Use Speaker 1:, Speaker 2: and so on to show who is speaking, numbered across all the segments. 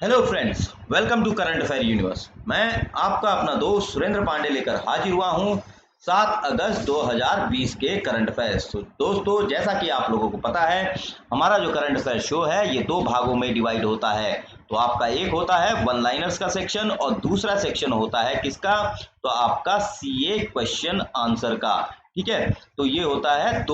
Speaker 1: Hello friends, welcome to current affair universe. मैं आपका अपना दोस्त सुरेंद्र पांडे लेकर हाजिर हुआ हूं 7 अगस्त 2020 के करंट अफेयर्स। तो दोस्तों, जैसा कि आप लोगों को पता है, हमारा जो करंट अफेयर शो है ये 2 भागों में डिवाइड होता है। तो आपका एक होता है वन लाइनर्स का सेक्शन और दूसरा सेक्शन होता है किसका? तो आपका सीए क्वेश्चन आंसर का। ठीक है, तो ये होता है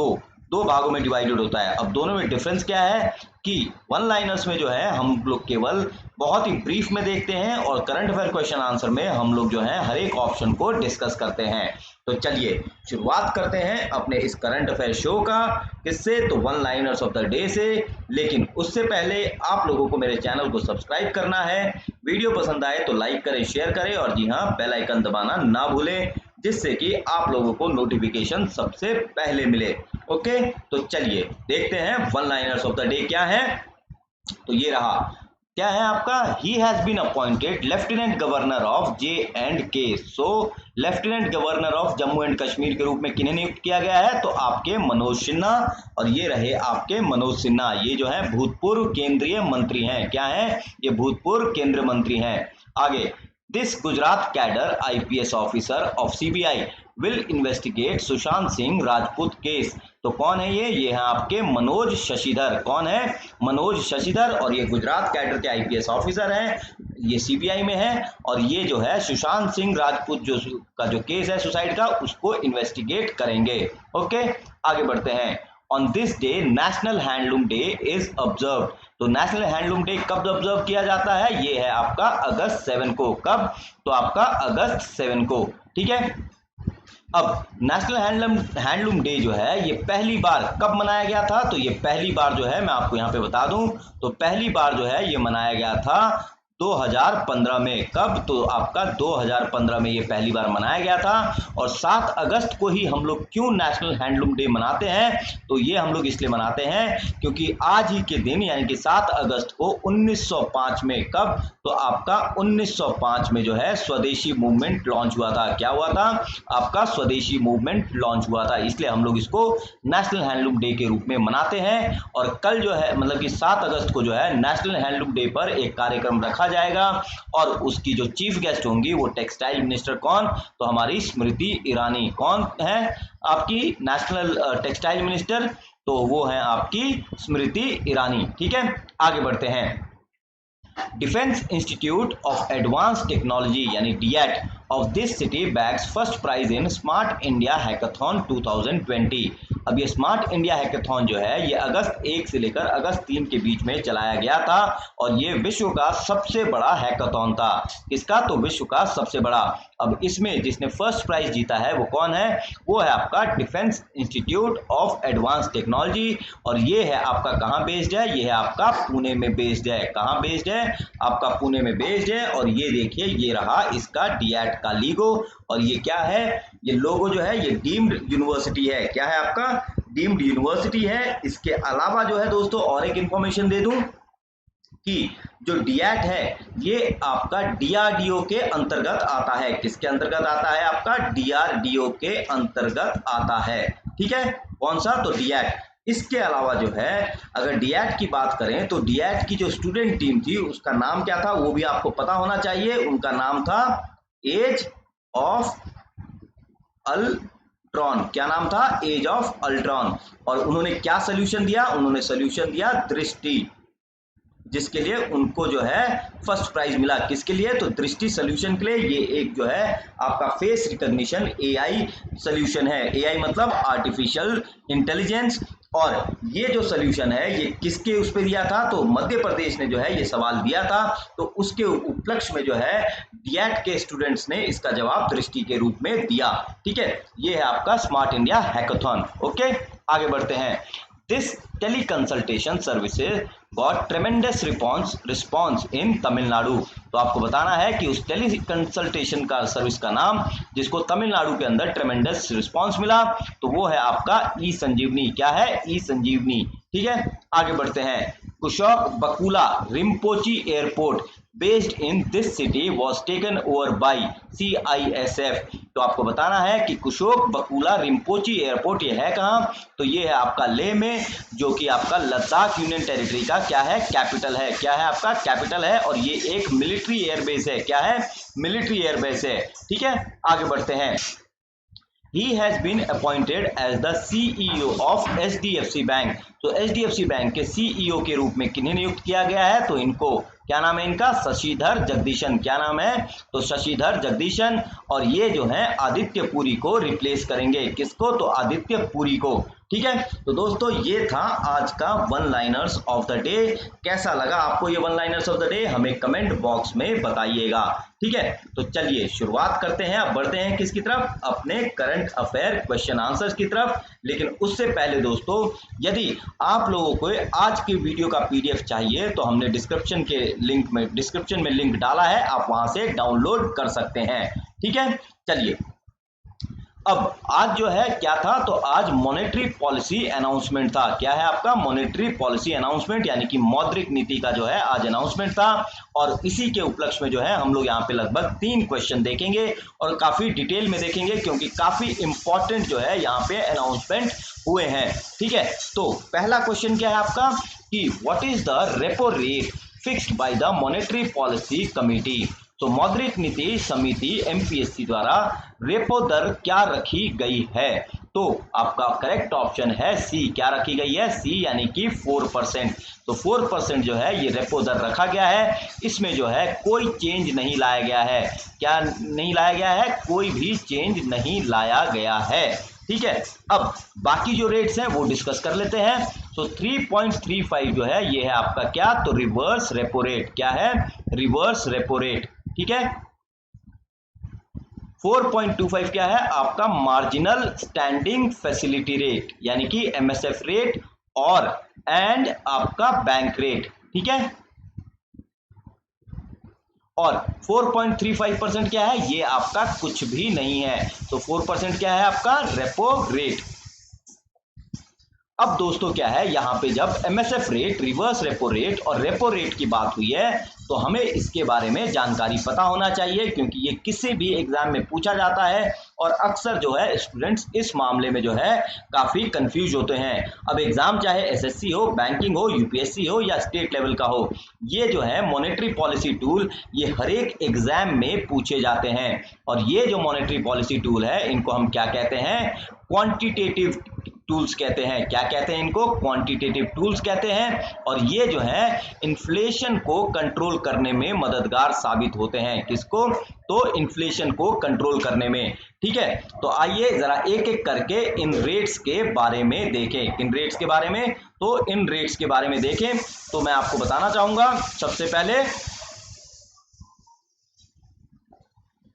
Speaker 1: दो भागों में डिवाइडेड होता है। अब दोनों में डिफरेंस क्या है कि वन लाइनर्स में जो है हम लोग केवल बहुत ही ब्रीफ में देखते हैं और करंट अफेयर क्वेश्चन आंसर में हम लोग जो है हर एक ऑप्शन को डिस्कस करते हैं। तो चलिए शुरुआत करते हैं अपने इस करंट अफेयर शो का। किससे? तो one liners of the day से। लेकिन उससे पहले आप लोगों को मेरे चैनल को सब्सक्राइब करना है। वीडियो पसंद आए तो लाइक करें, शेयर करें और जी हाँ, बेल आइकन दबाना ना भूलें, जिससे कि आप लोगों को नोटिफिकेशन सबसे पहले मिले। ओके, तो चलिए देखते हैं one liners of the day क्या है। तो ये रहा, क्या है आपका? He has been appointed lieutenant governor of J&K। So lieutenant governor of Jammu and Kashmir के रूप में किन्हें नियुक्त किया गया है? तो आपके मनोज सिन्हा। और ये रहे आपके मनोज सिन्हा, ये जो है भूतपूर्व केंद्रीय मंत्री हैं। क्या है? ये भूतपूर्व केंद्रीय मंत्री हैं। आगे, this Gujarat cadre IPS officer of CBI will investigate Sushant Singh Rajput case. तो कौन है ये है आपके मनोज शशिधर। कौन है? मनोज शशिधर। और ये गुजरात कैडर के IPS ऑफिसर हैं, ये CBI में है और ये जो है सुशांत सिंह राजपूत जो केस है सुसाइड का, उसको इन्वेस्टिगेट करेंगे। ओके, आगे बढ़ते हैं। On this day national handloom day is observe. तो नेशनल हैंडलूम डे कब ऑब्जर्व किया जाता है? ये है आपका अगस्त 7 को। कब? तो आपका अगस्त 7 को। ठीक है, अब नेशनल हैंडलूम डे जो है ये पहली बार कब मनाया गया था? तो ये पहली बार जो है मैं आपको यहाँ पे बता दूं, तो पहली बार जो है ये मनाया गया था 2015 में। कब? तो आपका 2015 में ये पहली बार मनाया गया था। और 7 अगस्त को ही हम लोग क्यों नेशनल हैंडलूम डे मनाते हैं? तो ये हम लोग इसलिए मनाते हैं क्योंकि आज ही के दिन यानी कि 7 अगस्त को 1905 में, कब? तो आपका 1905 में जो है स्वदेशी मूवमेंट लॉन्च हुआ था। क्या हुआ था? आपका स्वदेशी मूवमेंट लॉन्च हुआ था, इसलिए हम लोग इसको नेशनल हैंडलूम डे के रूप में मनाते हैं। और कल जो है मतलब कि 7 अगस्त को जो है नेशनल हैंडलूम डे पर एक कार्यक्रम रखा जाएगा और उसकी जो चीफ गेस्ट होंगी वो टेक्सटाइल मिनिस्टर। कौन? तो हमारी स्मृति ईरानी। कौन है आपकी नेशनल टेक्सटाइल मिनिस्टर? तो वो है आपकी स्मृति ईरानी। ठीक है, आगे बढ़ते हैं। Defence institute of advance technology यानी DIAT of this city bags first prize in smart India hackathon 2020। अब ये स्मार्ट इंडिया हैकाथॉन जो है ये अगस्त 1 से लेकर अगस्त 3 के बीच में चलाया गया था और ये विश्व का सबसे बड़ा हैकाथॉन था। किसका? तो विश्व का सबसे बड़ा। अब इसमें जिसने फर्स्ट प्राइज जीता है वो कौन है? वो है आपका defence institute of advance technology. और ये है आपका कहाँ बेस्ड है? ये है आपका पुणे में बेस्ड है। कहाँ बेस्ड है? आपका पुणे में बेस्ड है। और ये देखिए, ये रहा इसका DIAT का लीगो। और ये क्या है? ये लोगो जो है ये डीम्ड यूनिवर्सिटी है। क्या है आपका? डीम्ड यूनिवर्सिटी है। इसके अलावा जो है दोस्तों और एक इंफॉर्मेशन दे दूं कि जो DIAT है ये आपका DRDO के अंतर्गत आता है। किसके अंतर्गत आता है? आपका DRDO के अंतर्गत आता है। ठीक है, कौन सा? तो DIAT। इसके अलावा जो है अगर DIAT की बात करें तो DIAT की जो स्टूडेंट टीम थी उसका नाम क्या था वो भी आपको पता होना चाहिए। उनका नाम था एज ऑफ अल्ट्रॉन। क्या नाम था? Age of Ultron. और उन्होंने क्या सोल्यूशन दिया? उन्होंने सोल्यूशन दिया दृष्टि, जिसके लिए उनको जो है फर्स्ट प्राइज मिला। किसके लिए? तो दृष्टि सोल्यूशन के लिए। ये एक जो है आपका फेस रिकॉग्निशन AI सोल्यूशन है। AI मतलब आर्टिफिशियल इंटेलिजेंस। और ये जो सोल्यूशन है ये किसके उस पर दिया था? तो मध्य प्रदेश ने जो है ये सवाल दिया था, तो उसके उपलक्ष्य में जो है DIAT के स्टूडेंट्स ने इसका जवाब दृष्टि के रूप में दिया। ठीक है, ये है आपका स्मार्ट इंडिया हैकाथॉन। ओके, आगे बढ़ते हैं। This teleconsultation services got tremendous response in Tamil Nadu. तो आपको बताना है कि उस टेली कंसल्टेशन का सर्विस का नाम जिसको तमिलनाडु के अंदर ट्रेमेंडस रिस्पांस मिला तो वो है आपका ई-संजीवनी। क्या है? ई-संजीवनी। ठीक है, आगे बढ़ते हैं। Kushok Bakula Rimpochee airport based in this city was taken over by CISF। तो आपको बताना है कि कुशोक बकुला रिम्पोची एयरपोर्ट ये है कहाँ, तो ये है आपका लेह में, जो कि आपका लद्दाख यूनियन टेरिटरी का क्या है, कैपिटल है। क्या है आपका कैपिटल है, और ये एक मिलिट्री एयरबेस है। क्या है, मिलिट्री एयरबेस है। ठीक है, आगे बढ़ते हैं। He has been appointed as the CEO of HDFC bank. तो HDFC बैंक के CEO के रूप में किन्हें नियुक्त किया गया है, तो इनको क्या नाम है, इनका शशिधर जगदीशन। क्या नाम है, तो शशिधर जगदीशन। और ये जो है आदित्य पुरी को रिप्लेस करेंगे। किसको, तो आदित्य पुरी को। ठीक है, तो दोस्तों ये था आज का one liners of the day. कैसा लगा आपको ये one liners of the day, हमें कमेंट बॉक्स में बताइएगा। ठीक है, तो चलिए शुरुआत करते हैं। अब बढ़ते हैं किसकी तरफ, अपने करंट अफेयर क्वेश्चन आंसर्स की तरफ। लेकिन उससे पहले दोस्तों, यदि आप लोगों को आज की वीडियो का PDF चाहिए तो हमने डिस्क्रिप्शन में लिंक डाला है, आप वहां से डाउनलोड कर सकते हैं। ठीक है, चलिए अब आज जो है क्या था, तो आज मॉनेटरी पॉलिसी अनाउंसमेंट था। क्या है आपका, मॉनेटरी पॉलिसी अनाउंसमेंट, यानी कि मौद्रिक नीति का जो है आज अनाउंसमेंट था। और इसी के उपलक्ष्य में जो है हम लोग यहाँ पे लगभग 3 क्वेश्चन देखेंगे और काफी डिटेल में देखेंगे, क्योंकि काफी इंपॉर्टेंट जो है यहाँ पे अनाउंसमेंट हुए हैं। ठीक है, तो पहला क्वेश्चन क्या है आपका कि what is the repo rate fixed by the monetary policy committee. तो मौद्रिक नीति समिति MPSC द्वारा रेपो दर क्या रखी गई है, तो आपका करेक्ट ऑप्शन है सी। क्या रखी गई है, सी, यानी कि 4%। तो 4% जो है ये रेपो दर रखा गया है। इसमें जो है कोई चेंज नहीं लाया गया है। क्या नहीं लाया गया है, कोई भी चेंज नहीं लाया गया है। ठीक है, अब बाकी जो रेट्स हैं वो डिस्कस कर लेते हैं। तो 3.35 जो है ये है आपका क्या, तो रिवर्स रेपो रेट। क्या है, रिवर्स रेपो रेट। ठीक है, 4.25 क्या है आपका मार्जिनल स्टैंडिंग फैसिलिटी रेट, यानी कि MSF रेट, और एंड आपका बैंक रेट। ठीक है, और 4.35% क्या है, ये आपका कुछ भी नहीं है। तो 4% क्या है आपका रेपो रेट। अब दोस्तों क्या है, यहाँ पे जब MSF rate, reverse repo rate और रेपो रेट की बात हुई है, तो हमें इसके बारे में जानकारी पता होना चाहिए, क्योंकि ये किसी भी एग्जाम में पूछा जाता है और अक्सर जो है स्टूडेंट्स इस मामले में जो है काफी कंफ्यूज होते हैं। अब एग्जाम चाहे SSC हो, बैंकिंग हो, UPSC हो या स्टेट लेवल का हो, ये जो है मॉनेटरी पॉलिसी टूल ये हर एक एग्जाम में पूछे जाते हैं। और ये जो मॉनेटरी पॉलिसी टूल है, इनको हम क्या कहते हैं, क्वांटिटेटिव टूल्स कहते हैं। क्या कहते हैं इनको, क्वांटिटेटिव टूल्स कहते हैं। और ये जो है इन्फ्लेशन को कंट्रोल करने में मददगार साबित होते हैं। किसको, तो इन्फ्लेशन को कंट्रोल करने में। ठीक है, तो आइए जरा एक एक करके इन रेट्स के बारे में देखें। किन रेट्स के बारे में, तो इन रेट्स के बारे में देखें। तो मैं आपको बताना चाहूंगा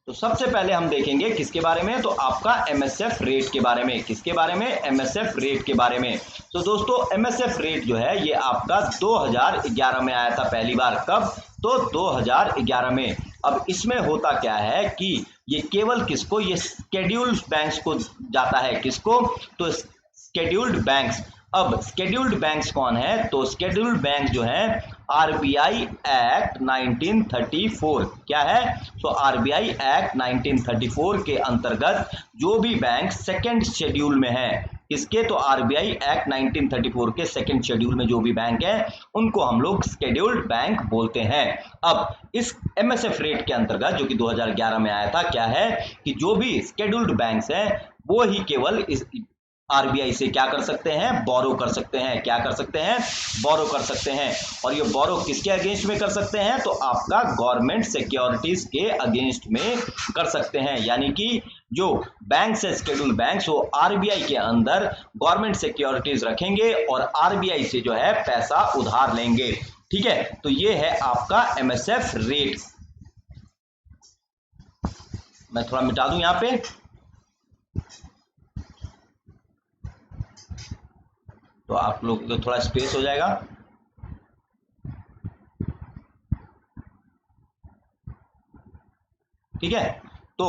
Speaker 1: सबसे पहले हम देखेंगे किसके बारे में, तो आपका MSF रेट के बारे में। किसके बारे में, MSF रेट के बारे में। तो दोस्तों MSF रेट जो है ये आपका 2011 में आया था पहली बार। कब, तो 2011 में। अब इसमें होता क्या है कि ये केवल किसको, ये स्केड्यूल्ड बैंक्स को जाता है। किसको, तो स्केड्यूल्ड बैंक्स। अब स्केड्यूल्ड बैंक्स कौन है, तो स्केड्यूल्ड बैंक जो है RBI एक्ट 1934। क्या है, तो RBI एक्ट 1934 के अंतर्गत जो भी बैंक सेकेंड शेड्यूल में है, किसके, तो RBI एक्ट 1934 के सेकेंड शेड्यूल में जो भी बैंक है उनको हम लोग स्केड्यूल्ड बैंक बोलते हैं। अब इस MSF रेट के अंतर्गत जो कि 2011 में आया था, क्या है कि जो भी स्केड्यूल्ड बैंक्स हैं वो ही केवल इस RBI से क्या कर सकते हैं, बोरो कर सकते हैं। क्या कर सकते हैं, बोरो कर सकते हैं। और ये बोरो किसके अगेंस्ट में कर सकते हैं, तो आपका गवर्नमेंट सिक्योरिटीज के अगेंस्ट में कर सकते हैं। यानी कि जो बैंक्स है स्केड्यूल्ड बैंक्स, वो RBI के अंदर गवर्नमेंट सिक्योरिटीज रखेंगे और RBI से जो है पैसा उधार लेंगे। ठीक है, तो ये है आपका MSF रेट। मैं थोड़ा मिटा दूं यहां पे, तो आप लोग को थोड़ा स्पेस हो जाएगा। ठीक है, तो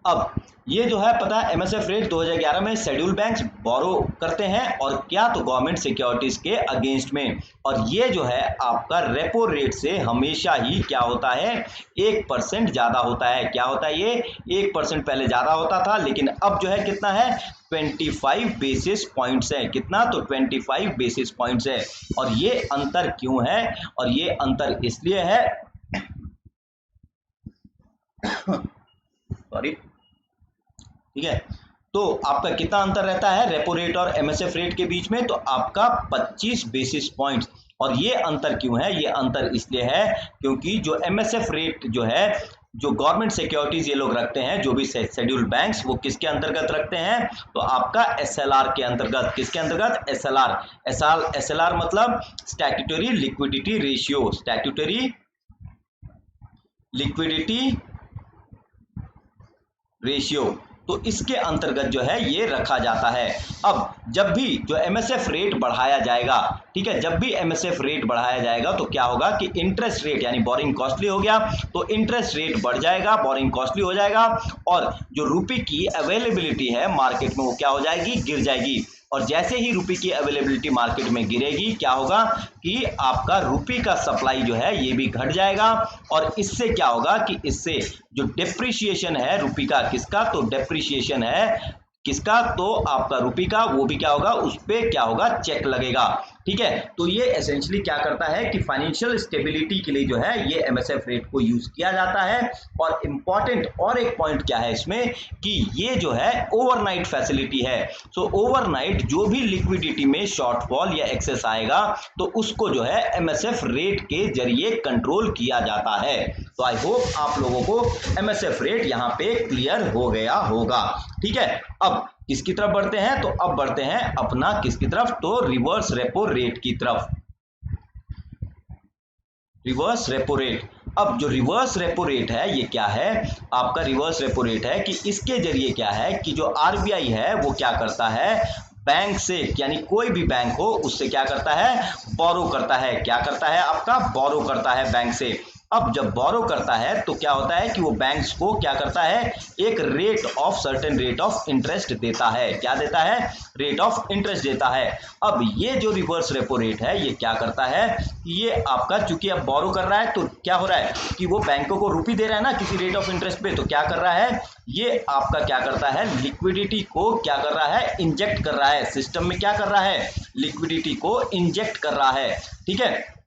Speaker 1: अब ये जो है पता है एमएसएफ रेट 2011 में शेड्यूल बैंक्स बोरो करते हैं और क्या, तो गवर्नमेंट सिक्योरिटीज के अगेंस्ट में। और ये जो है आपका रेपो रेट से हमेशा ही क्या होता है, 1% ज्यादा होता है। क्या होता है ये, 1% पहले ज्यादा होता था, लेकिन अब जो है कितना है, 25 बेसिस पॉइंट्स है। कितना, तो 25 बेसिस पॉइंट्स है। और ये अंतर क्यों है, और ये अंतर इसलिए है सॉरी, ठीक है। तो आपका कितना अंतर रहता है रेपो रेट और एमएसएफ रेट के बीच में, तो आपका 25 बेसिस पॉइंट्स। और ये अंतर क्यों है, ये अंतर इसलिए है क्योंकि जो एमएसएफ रेट जो है, जो गवर्नमेंट सिक्योरिटीज ये लोग रखते हैं, जो भी शेड्यूल्ड बैंक्स, वो किसके अंतर्गत रखते हैं, तो आपका एसएलआर के अंतर्गत। किसके अंतर्गत, एसएलआर। एसएलआर मतलब statutory liquidity ratio, statutory liquidity ratio. तो इसके अंतर्गत जो है ये रखा जाता है। अब जब भी जो एमएसएफ रेट बढ़ाया जाएगा, ठीक है, जब भी एमएसएफ रेट बढ़ाया जाएगा तो क्या होगा कि इंटरेस्ट रेट यानी बोरिंग कॉस्टली हो गया, तो इंटरेस्ट रेट बढ़ जाएगा, बोरिंग कॉस्टली हो जाएगा, और जो रुपये की अवेलेबिलिटी है मार्केट में वो क्या हो जाएगी, गिर जाएगी। और जैसे ही रुपये की अवेलेबिलिटी मार्केट में गिरेगी, क्या होगा कि आपका रुपये का सप्लाई जो है ये भी घट जाएगा। और इससे क्या होगा कि इससे जो डेप्रिसिएशन है रुपये का, किसका, तो डेप्रिसिएशन है किसका, तो आपका रुपये का, वो भी क्या होगा, उस पर क्या होगा, चेक लगेगा। ठीक है, तो ये एसेंशियली क्या करता है कि फाइनेंशियल स्टेबिलिटी के लिए जो है ये एमएसएफ रेट को यूज किया जाता है। और इंपॉर्टेंट और एक पॉइंट क्या है इसमें कि ये जो है ओवरनाइट फैसिलिटी है। सो ओवरनाइट जो भी लिक्विडिटी में शॉर्टफॉल या एक्सेस आएगा तो उसको जो है एमएसएफ रेट के जरिए कंट्रोल किया जाता है। तो आई होप आप लोगों को एमएसएफ रेट यहाँ पे क्लियर हो गया होगा। ठीक है, अब किसकी तरफ बढ़ते हैं, तो अब बढ़ते हैं अपना किसकी तरफ, तो रिवर्स रेपो रेट की तरफ। Reverse repo rate. अब जो रिवर्स रेपो रेट है ये क्या है, आपका रिवर्स रेपो रेट है कि इसके जरिए क्या है कि जो आरबीआई है वो क्या करता है, बैंक से, यानी कोई भी बैंक हो उससे क्या करता है, बोरो करता है। क्या करता है, आपका बोरो करता है बैंक से। अब जब बोरो करता है तो क्या होता है कि वो बैंक्स को क्या करता है, एक rate of certain rate of interest देता है। क्या देता है, रेट ऑफ इंटरेस्ट देता है। अब ये जो रिवर्स रेपो रेट है ये क्या करता है, ये आपका चूंकि अब बोरो कर रहा है तो क्या हो रहा है कि वो बैंकों को रुपये दे रहा है ना किसी रेट ऑफ इंटरेस्ट पे, तो क्या कर रहा है, ये आपका क्या करता है, लिक्विडिटी को क्या कर रहा है, इंजेक्ट कर रहा है सिस्टम में। क्या कर रहा है, लिक्विडिटी को इंजेक्ट कर रहा है। ठीक है,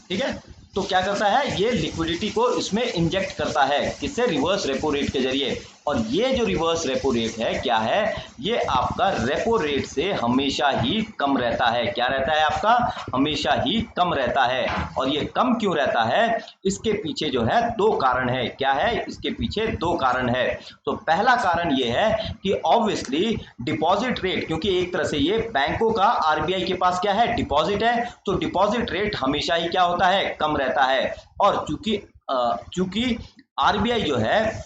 Speaker 1: ठीक है, तो क्या करता है, ये लिक्विडिटी को इसमें इंजेक्ट करता है, किससे, रिवर्स रेपो रेट के जरिए। और ये जो रिवर्स रेपो रेट है क्या है, ये आपका रेपो रेट से हमेशा ही कम रहता है। क्या रहता है, आपका हमेशा ही कम रहता है। और ये कम क्यों रहता है, इसके पीछे जो है दो कारण है। क्या है, इसके पीछे दो कारण है। तो पहला कारण ये है कि ऑब्वियसली डिपॉजिट रेट, क्योंकि एक तरह से ये बैंकों का आरबीआई के पास क्या है, डिपॉजिट है, तो डिपॉजिट रेट हमेशा ही क्या होता है, कम रहता है। और चूंकि आरबीआई जो है,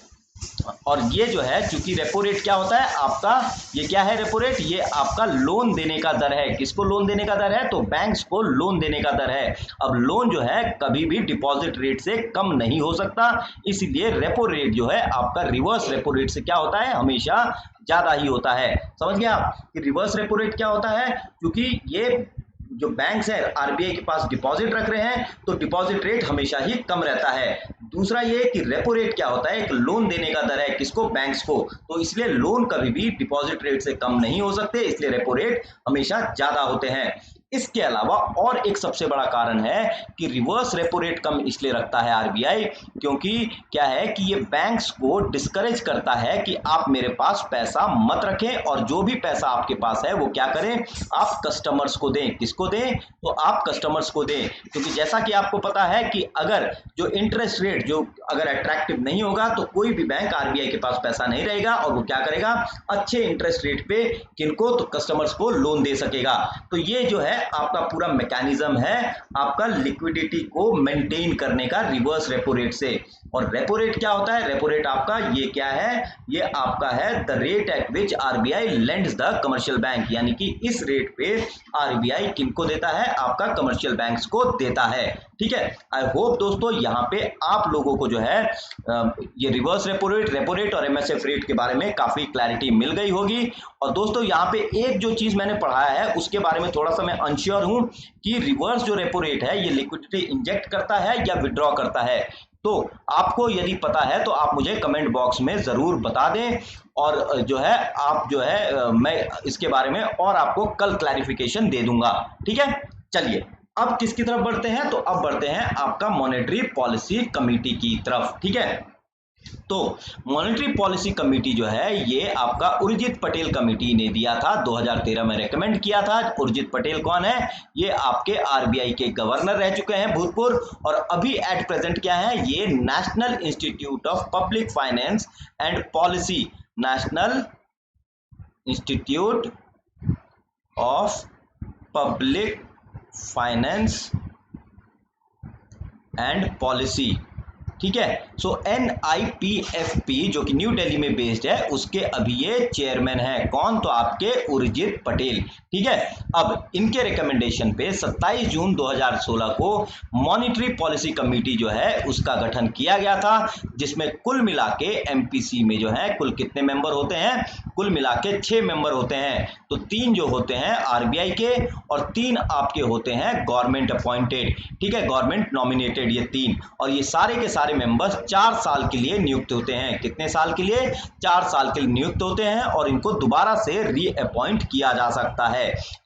Speaker 1: और ये जो है चूंकि रेपो रेट क्या होता है आपका, ये क्या है रेपो रेट, ये आपका लोन देने का दर है। किसको लोन देने का दर है, तो बैंक्स को लोन देने का दर है। अब लोन जो है कभी भी डिपॉजिट रेट से कम नहीं हो सकता, इसलिए रेपो रेट जो है आपका रिवर्स रेपो रेट से क्या होता है, हमेशा ज्यादा ही होता है। समझ गया कि रिवर्स रेपो रेट क्या होता है, क्योंकि ये जो बैंक्स है आरबीआई के पास डिपॉजिट रख रहे हैं तो डिपॉजिट रेट हमेशा ही कम रहता है। दूसरा ये कि रेपो रेट क्या होता है, एक लोन देने का दर है, किसको, बैंक्स को, तो इसलिए लोन कभी भी डिपॉजिट रेट से कम नहीं हो सकते, इसलिए रेपो रेट हमेशा ज्यादा होते हैं। इसके अलावा और एक सबसे बड़ा कारण है कि रिवर्स रेपो रेट कम इसलिए रखता है आरबीआई, क्योंकि क्या है कि ये बैंक्स को डिस्करेज करता है कि आप मेरे पास पैसा मत रखें, और जो भी पैसा आपके पास है वो क्या करें, आप कस्टमर्स को दें। किसको दें, तो आप कस्टमर्स को दें। क्योंकि जैसा कि आपको पता है कि अगर जो इंटरेस्ट रेट जो अगर अट्रैक्टिव नहीं होगा तो कोई भी बैंक आरबीआई के पास पैसा नहीं रहेगा, और वो क्या करेगा, अच्छे इंटरेस्ट रेट पे किनको, तो कस्टमर्स को लोन दे सकेगा। तो ये जो है आपका पूरा मैकेनिज्म है आपका लिक्विडिटी को मेंटेन करने का रिवर्स रेपो रेट से। और रेपो रेट क्या होता है? रेपो रेट आपका ये क्या है? ये आपका है the rate at which RBI lends the commercial bank, यानी कि इस रेट पे आरबीआई किनको देता है? आपका कमर्शियल बैंक्स को देता है। ठीक है, आई होप दोस्तों यहाँ पे आप लोगों को जो है ये रिवर्स रेपो रेट और एमएसएफ रेट के बारे में काफी क्लैरिटी मिल गई होगी। और दोस्तों यहाँ पे एक जो चीज मैंने पढ़ाया है उसके बारे में थोड़ा सा मैं अनश्योर हूं कि रिवर्स जो रेपो रेट है ये लिक्विडिटी इंजेक्ट करता है या विड्रॉ करता है। तो आपको यदि पता है तो आप मुझे कमेंट बॉक्स में जरूर बता दें, और जो है आप जो है मैं इसके बारे में और आपको कल क्लैरिफिकेशन दे दूंगा। ठीक है, चलिए अब किसकी तरफ बढ़ते हैं? तो अब बढ़ते हैं आपका मॉनेटरी पॉलिसी कमेटी की तरफ। ठीक है, तो मॉनेटरी पॉलिसी कमेटी जो है ये आपका उर्जित पटेल कमेटी ने दिया था, 2013 में रेकमेंड किया था। उर्जित पटेल कौन है? ये आपके आरबीआई के गवर्नर रह चुके हैं भूतपूर्व, और अभी एट प्रेजेंट क्या है? ये national institute of public finance and policy, national institute of public finance and policy. ठीक है, सो NIPFP जो कि न्यू दिल्ली में बेस्ड है उसके अभी ये चेयरमैन है। कौन? तो आपके उर्जित पटेल। ठीक है, अब इनके रिकमेंडेशन पे 27 जून 2016 को मॉनेटरी पॉलिसी कमेटी जो है उसका गठन किया गया था, जिसमें कुल मिला के MPC में जो है कुल कितने मेंबर होते हैं? कुल मिला के 6 मेंबर होते हैं। तो 3 जो होते हैं आरबीआई के और 3 आपके होते हैं गवर्नमेंट अपॉइंटेड। ठीक है, गवर्नमेंट नॉमिनेटेड, ये 3, और ये सारे के सारे मेंबर्स 4 साल के लिए नियुक्त होते हैं। कितने साल के लिए? 4 साल के लिए नियुक्त होते हैं, और इनको दोबारा से रीअपॉइंट किया जा सकता है।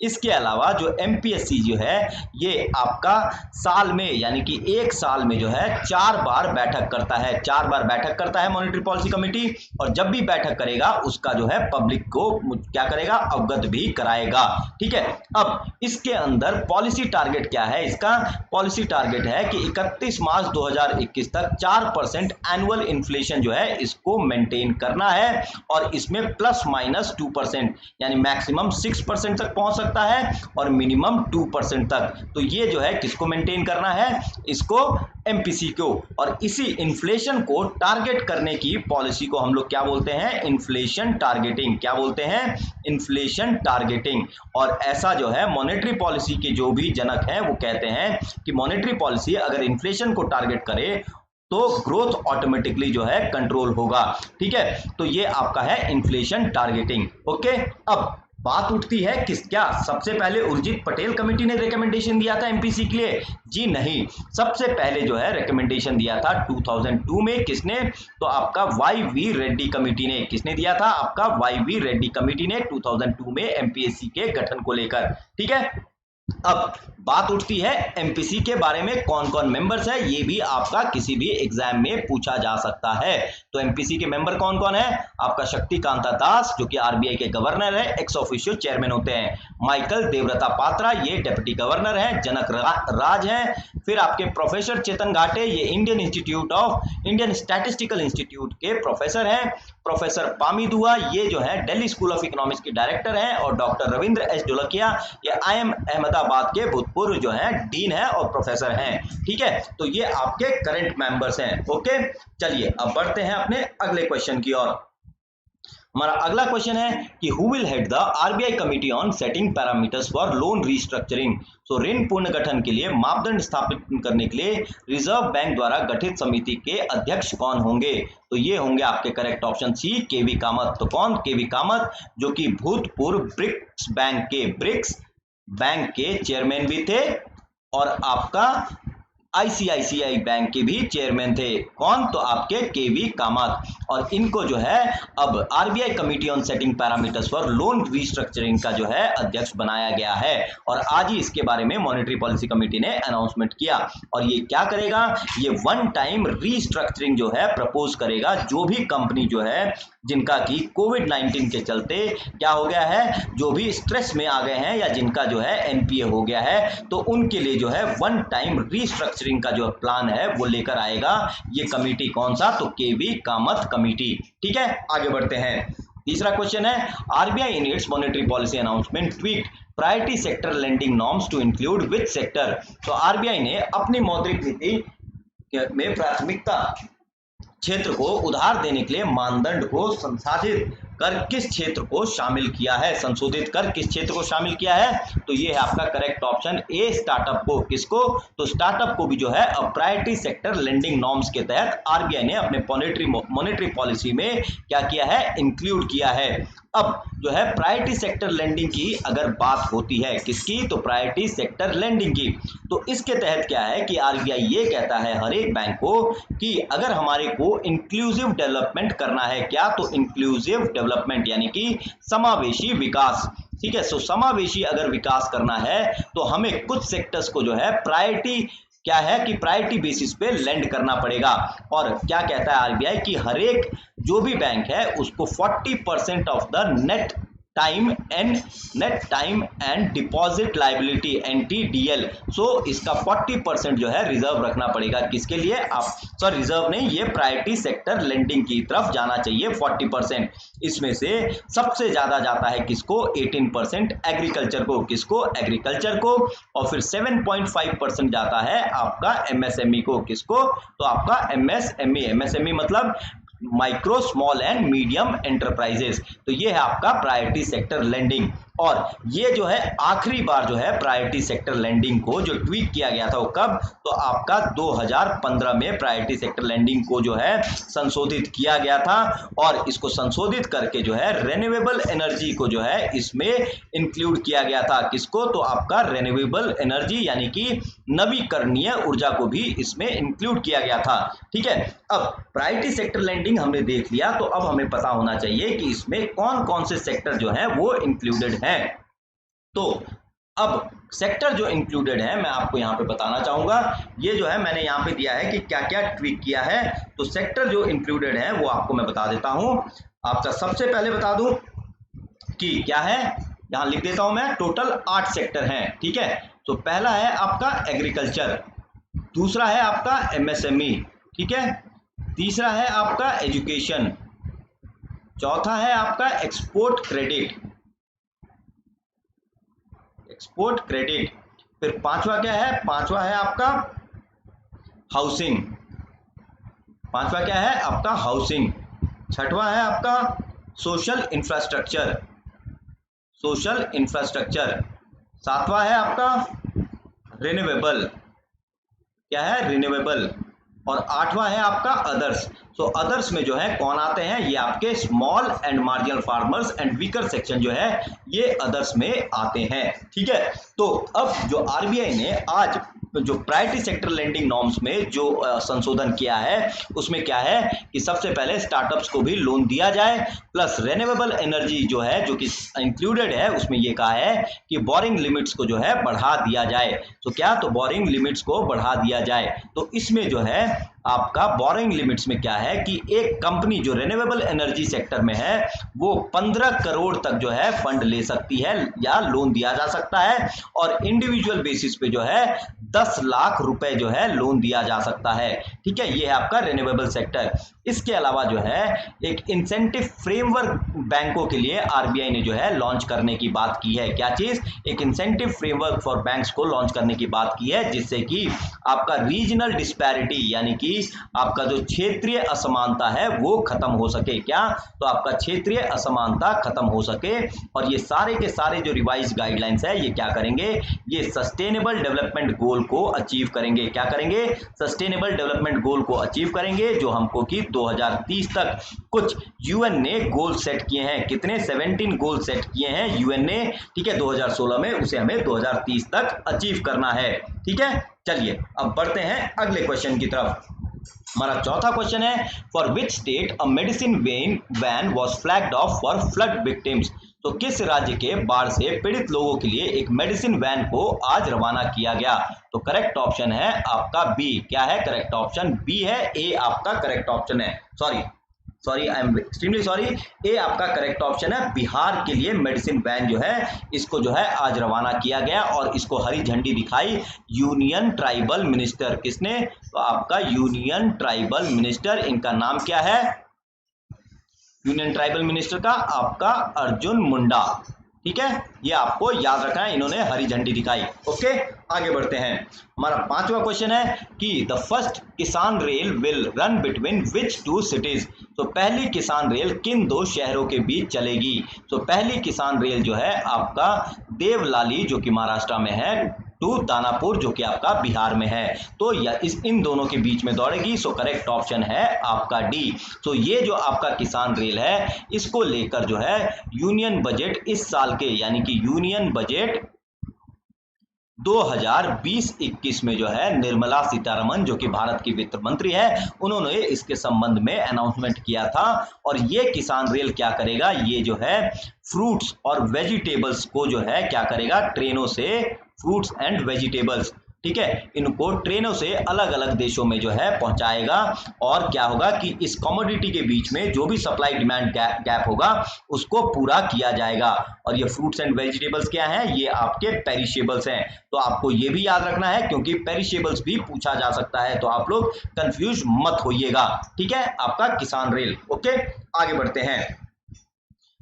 Speaker 1: इसके अलावा जो MPSC जो है ये आपका साल में यानी कि 1 साल में जो है 4 बार बैठक करता है। 4 बार बैठक करता है मॉनेटरी पॉलिसी कमेटी, और जब भी बैठक करेगा उसका जो है पब्लिक को क्या करेगा? अवगत भी कराएगा। ठीक है, अब इसके अंदर पॉलिसी टारगेट क्या है? इसका पॉलिसी टारगेट है कि 31 मार्च 2021 तक 4% एनुअल इन्फ्लेशन जो है इसको मेंटेन करना है, और इसमें प्लस माइनस 2% यानी मैक्सिमम 6% तक पहुंच सकता है और मिनिमम 2% तक। तो ये जो है किसको मेंटेन करना है? इसको MPC को। और इसी इन्फ्लेशन को टारगेट करने की पॉलिसी को हम लोग क्या बोलते हैं? Inflation targeting. क्या बोलते हैं? Inflation targeting. और ऐसा जो है मॉनेटरी पॉलिसी के जो भी जनक हैं वो कहते हैं कि मॉनेटरी पॉलिसी अगर इन्फ्लेशन को टारगेट करे तो ग्रोथ ऑटोमेटिकली जो है कंट्रोल होगा। ठीक है, तो ये आपका है इन्फ्लेशन टारगेटिंग। ओके, अब बात उठती है क्या सबसे पहले उर्जित पटेल कमेटी ने रिकमेंडेशन दिया था MPC के लिए? जी नहीं, सबसे पहले जो है रिकमेंडेशन दिया था 2002 में। किसने? तो आपका YV रेड्डी कमेटी ने। किसने दिया था? आपका YV रेड्डी कमेटी ने 2002 में MPSC के गठन को लेकर। ठीक है, अब बात उठती है MPC के बारे में कौन कौन मेंबर्स है, ये भी आपका किसी भी एग्जाम में पूछा जा सकता है। तो MPC के मेंबर कौन कौन है? आपका शक्तिकांता दास जो कि आरबीआई के गवर्नर है, एक्स ऑफिशियो चेयरमैन होते हैं। माइकल देवव्रता पात्रा ये डिप्टी गवर्नर हैं। जनक राज हैं। फिर आपके प्रोफेसर चेतन घाटे ये इंडियन स्टैटिस्टिकल इंस्टीट्यूट के प्रोफेसर हैं। प्रोफेसर पामी दुआ ये जो है दिल्ली स्कूल ऑफ इकोनॉमिक्स के डायरेक्टर हैं। और डॉक्टर रविंद्र एस ढोलकिया ये IIM अहमदाबाद के भूतपूर्व जो है डीन है और प्रोफेसर हैं। ठीक है, तो ये आपके करंट मेंबर्स हैं। ओके, चलिए अब बढ़ते हैं अपने अगले क्वेश्चन की ओर। हमारा अगला क्वेश्चन है कि who will head the RBI committee on setting parameters for loan restructuring. So ऋण पुनर्गठन के लिए मापदंड स्थापित करने के लिए रिजर्व बैंक द्वारा गठित समिति के अध्यक्ष कौन होंगे? तो ये होंगे आपके करेक्ट ऑप्शन सी, केवी कामत। तो कौन? केवी कामत जो कि भूतपूर्व ब्रिक्स बैंक के चेयरमैन भी थे और आपका ICICI बैंक के भी चेयरमैन थे। कौन? तो आपके केवी कामत। और इनको जो है अब RBI committee on setting parameters for loan restructuring का जो है अध्यक्ष बनाया गया है। और आज ही इसके बारे में मॉनेटरी पॉलिसी कमेटी ने अनाउंसमेंट किया। और ये क्या करेगा? ये वन टाइम रीस्ट्रक्चरिंग जो है प्रपोज करेगा। जो भी कंपनी जो है जिनका कि कोविड-19 के चलते क्या हो गया है, जो भी स्ट्रेस में आ गए हैं या जिनका जो है NPA हो गया है, तो उनके लिए जो है वन टाइम रीस्ट्रक्चरिंग का जो प्लान है वो लेकर आएगा ये कमेटी। कौन सा? तो केवी कामत कमेटी। ठीक है, आगे बढ़ते हैं। तीसरा क्वेश्चन है, RBI in its monetary policy announcement tweet priority sector lending norms to include which sector. तो आरबीआई ने अपनी मौद्रिक नीति में प्राथमिकता क्षेत्र को उधार देने के लिए मानदंड को संसाधित कर किस क्षेत्र को शामिल किया है, संशोधित कर किस क्षेत्र को शामिल किया है? तो ये है आपका करेक्ट ऑप्शन ए, स्टार्टअप को। किसको? तो स्टार्टअप को भी जो है प्रायोरिटी सेक्टर लेंडिंग नॉर्म्स के तहत आरबीआई ने अपने मॉनेटरी पॉलिसी में क्या किया है, इंक्लूड किया है। अब जो है प्रायोरिटी सेक्टर लेंडिंग की अगर बात होती है, किसकी? तो प्रायोरिटी सेक्टर लेंडिंग की। तो इसके तहत क्या है कि आरबीआई ये कहता है हर एक बैंक को कि अगर हमारे को इंक्लूसिव डेवलपमेंट करना है, क्या? तो इंक्लूसिव डेवलपमेंट यानी कि समावेशी विकास। ठीक है, सो समावेशी अगर विकास करना है तो हमें कुछ सेक्टर्स को जो है प्रायोरिटी क्या है कि प्रायोरिटी बेसिस पे लेंड करना पड़ेगा। और क्या कहता है आरबीआई कि हर एक जो भी बैंक है उसको 40% of the net time and deposit liability NTDL, सो इसका 40% जो है रिजर्व रखना पड़ेगा। किसके लिए? आप सॉरी रिजर्व नहीं, ये प्रायोरिटी सेक्टर लेंडिंग की तरफ जाना चाहिए 40%। इसमें से सबसे ज्यादा जाता है किसको? 18% एग्रीकल्चर को। किसको? एग्रीकल्चर को। और फिर 7.5% जाता है आपका MSME को। किसको? तो आपका MSME मतलब micro small and medium enterprises. तो ये है आपका प्रायोरिटी सेक्टर लेंडिंग। और ये जो है आखिरी बार जो है प्रायोरिटी सेक्टर लेंडिंग को जो ट्वीट किया गया था वो कब? तो आपका 2015 में प्रायोरिटी सेक्टर लेंडिंग को जो है संशोधित किया गया था। और इसको संशोधित करके जो है रिन्यूएबल एनर्जी को जो है इसमें इंक्लूड किया गया था। किसको? तो आपका रिन्यूएबल एनर्जी यानी कि नवीकरणीय ऊर्जा को भी इसमें इंक्लूड किया गया था। ठीक है, अब प्रायोरिटी सेक्टर लेंडिंग हमने देख लिया, तो अब हमें पता होना चाहिए कि इसमें कौन कौन से सेक्टर जो है वो इंक्लूडेड हैं। तो अब सेक्टर जो इंक्लूडेड है मैं आपको यहाँ पे बताना चाहूंगा। ये जो है मैंने यहाँ पे दिया है कि क्या क्या ट्वीट किया है। तो सेक्टर जो इंक्लूडेड है वो आपको मैं बता देता हूं। आपका सबसे पहले बता दूं कि क्या है, यहाँ लिख देता हूं मैं, टोटल 8 सेक्टर हैं। ठीक है, तो पहला है आपका एग्रीकल्चर, दूसरा है आपका MSME, ठीक है, तीसरा है आपका एजुकेशन, चौथा है आपका एक्सपोर्ट क्रेडिट, फिर पांचवा क्या है? पांचवा है आपका हाउसिंग, छठवां है आपका सोशल इंफ्रास्ट्रक्चर, सातवां है आपका रिन्यूएबल, क्या है? रिन्यूएबल, और आठवां है आपका अदर्स। सो अदर्स में जो है कौन आते हैं? ये आपके small and marginal farmers and weaker section जो है ये अदर्स में आते हैं। ठीक है, तो अब जो आरबीआई ने आज जो प्रायोरिटी सेक्टर लेंडिंग नॉर्म्स में जो संशोधन किया है उसमें क्या है कि सबसे पहले स्टार्टअप्स को भी लोन दिया जाए, प्लस रिन्यूएबल एनर्जी जो है जो कि इंक्लूडेड है उसमें ये कहा है कि बोरिंग लिमिट्स को जो है बढ़ा दिया जाए। तो क्या? तो बोरिंग लिमिट्स को बढ़ा दिया जाए। तो इसमें जो है आपका बोरिंग लिमिट्स में क्या है कि एक कंपनी जो रिन्यूएबल एनर्जी सेक्टर में है वो 15 करोड़ तक जो है फंड ले सकती है या लोन दिया जा सकता है, और इंडिविजुअल बेसिस पे जो है 10 लाख रुपए जो है लोन दिया जा सकता है। ठीक है, ये है आपका रिन्यूएबल सेक्टर। इसके अलावा जो है एक इंसेंटिव फ्रेमवर्क बैंकों के लिए आरबीआई ने जो है लॉन्च करने की बात की है। क्या चीज? एक इंसेंटिव फ्रेमवर्क फॉर बैंक्स को लॉन्च करने की बात की है, जिससे कि आपका रीजनल डिस्पैरिटी यानी कि आपका जो क्षेत्रीय असमानता है वो खत्म हो सके। क्या? तो आपका क्षेत्रीय असमानता खत्म हो सके। और ये सारे के सारे जो रिवाइज गाइडलाइंस है ये क्या करेंगे? ये सस्टेनेबल डेवलपमेंट गोल को अचीव करेंगे। क्या करेंगे? सस्टेनेबल डेवलपमेंट गोल को अचीव करेंगे, जो हमको कि 2030 तक कुछ यूएन ने गोल सेट किए हैं। कितने? 17 गोल सेट किए हैं यूएन ने। ठीक है, 2016 में, उसे हमें 2030 तक अचीव करना है। ठीक है, चलिए अब बढ़ते हैं अगले क्वेश्चन की तरफ। हमारा चौथा क्वेश्चन है, for which state a medicine when was flagged of for flood victims. तो किस राज्य के बाढ़ से पीड़ित लोगों के लिए एक मेडिसिन वैन को आज रवाना किया गया? तो करेक्ट ऑप्शन है आपका बी। क्या है? करेक्ट ऑप्शन बी है। ए आपका करेक्ट ऑप्शन है। Sorry I am extremely sorry, A आपका करेक्ट ऑप्शन है। बिहार के लिए मेडिसिन वैन जो है इसको जो है आज रवाना किया गया, और इसको हरी झंडी दिखाई यूनियन ट्राइबल मिनिस्टर। किसने? तो आपका यूनियन ट्राइबल मिनिस्टर। इनका नाम क्या है? यूनियन ट्राइबल मिनिस्टर का आपका अर्जुन मुंडा। ठीक है, ये आपको याद रखना है, इन्होंने हरी झंडी दिखाई। ओके, आगे बढ़ते हैं। हमारा 5वां क्वेश्चन है कि the first Kisan rail will run between which two cities. तो पहली किसान रेल किन दो शहरों के बीच चलेगी? तो पहली किसान रेल जो है आपका देवलाली जो कि महाराष्ट्र में है टू दानापुर जो कि आपका बिहार में है, तो इन दोनों के बीच में दौड़ेगी। सो करेक्ट ऑप्शन है आपका डी। तो ये जो आपका किसान रेल है इसको लेकर जो है यूनियन बजट इस साल के यानी कि यूनियन बजट 2020-21 में जो है निर्मला सीतारमन जो कि भारत की वित्त मंत्री है, उन्होंने इसके संबंध में अनाउंसमेंट किया था। और ये किसान रेल क्या करेगा, ये जो है फ्रूट्स और वेजिटेबल्स को जो है क्या करेगा, ट्रेनों से फ्रूट्स एंड वेजिटेबल्स, ठीक है, इनको ट्रेनों से अलग अलग देशों में जो है पहुंचाएगा। और क्या होगा कि इस कमोडिटी के बीच में जो भी सप्लाई डिमांड गैप होगा उसको पूरा किया जाएगा। और ये फ्रूट्स एंड वेजिटेबल्स क्या हैं, ये आपके पेरिशेबल्स हैं। तो आपको ये भी याद रखना है क्योंकि पेरिशेबल्स भी पूछा जा सकता है, तो आप लोग कंफ्यूज मत होइएगा। ठीक है, आपका किसान रेल। ओके, आगे बढ़ते हैं।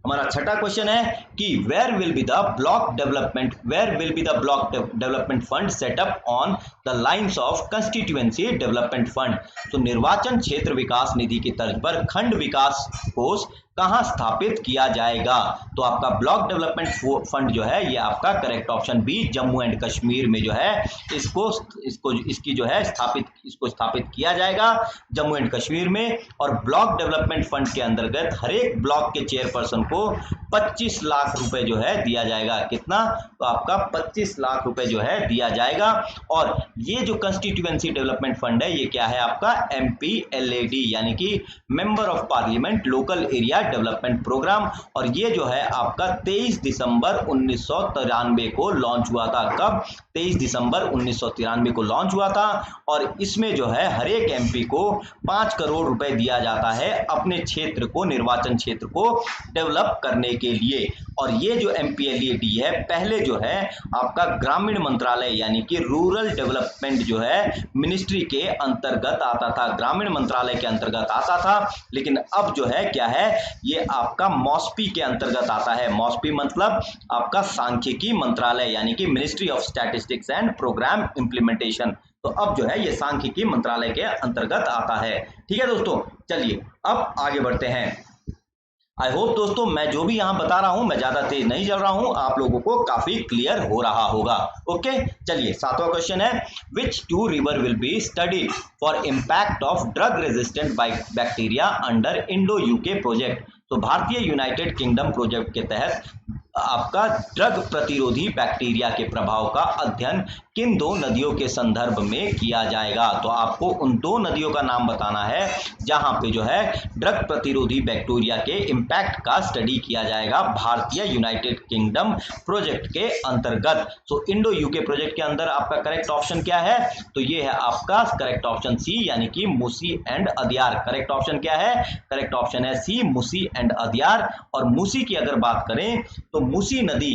Speaker 1: हमारा 6वां क्वेश्चन है कि where will be the block development fund set up on the lines of constituency development fund. तो निर्वाचन क्षेत्र विकास निधि की तर्ज पर खंड विकास कोष कहां स्थापित किया जाएगा? तो आपका ब्लॉक डेवलपमेंट फंड जो है ये आपका correct option B Jammu and Kashmir में जो है इसकी जो है स्थापित किया जाएगा जम्मू एंड कश्मीर में। और ब्लॉक डेवलपमेंट फंड के अंतर्गत हर एक ब्लॉक के चेयरपर्सन को 25 लाख रुपए जो है दिया जाएगा। कितना? तो आपका 25 लाख रुपए जो है दिया जाएगा। और ये जो कंस्टिट्यूएंसी डेवलपमेंट फंड है ये क्या है आपका MPLAD यानी कि member of parliament local area development programme. और ये जो है आपका 23 दिसंबर 1993 को लॉन्च हुआ था। कब? 23 दिसंबर 1993 को लॉन्च हुआ था। और इसमें जो है हर एक MP को 5 करोड़ रुपए दिया जाता है अपने क्षेत्र को, निर्वाचन क्षेत्र को डेवलप करने के लिए। और ये जो MPLAD है पहले जो है आपका ग्रामीण मंत्रालय यानी कि रूरल डेवलपमेंट जो है मिनिस्ट्री के अंतर्गत आता था, ग्रामीण मंत्रालय के अंतर्गत आता था। लेकिन अब जो है क्या है, ये आपका मॉस्पी के अंतर्गत आता है। मॉस्पी मतलब आपका सांख्यिकी मंत्रालय यानी कि ministry of statistics and programme implementation. तो अब जो है ये सांख्यिकी मंत्रालय के अंतर्गत आता है। ठीक है दोस्तों, चलिए अब आगे बढ़ते हैं। आई होप दोस्तों मैं जो भी यहाँ बता रहा हूँ मैं ज्यादा तेज नहीं चल रहा हूँ, आप लोगों को काफी क्लियर हो रहा होगा। ओके, चलिए 7वां क्वेश्चन है which two river will be studied for impact of drug resistant bacteria under Indo UK project. तो भारतीय यूनाइटेड किंगडम प्रोजेक्ट के तहत आपका ड्रग प्रतिरोधी बैक्टीरिया के प्रभाव का अध्ययन किन दो नदियों के संदर्भ में किया जाएगा? तो आपको उन दो नदियों का नाम बताना है जहां पे जो है ड्रग प्रतिरोधी बैक्टीरिया के इम्पैक्ट का स्टडी किया जाएगा भारतीय यूनाइटेड किंगडम प्रोजेक्ट के अंतर्गत। तो इंडो यूके प्रोजेक्ट के अंदर आपका करेक्ट ऑप्शन क्या है? तो ये है आपका करेक्ट ऑप्शन सी यानी कि Musi and Adyar. Correct option क्या है? करेक्ट ऑप्शन है सी मूसी एंड अदयार। और मूसी की अगर बात करें तो मूसी नदी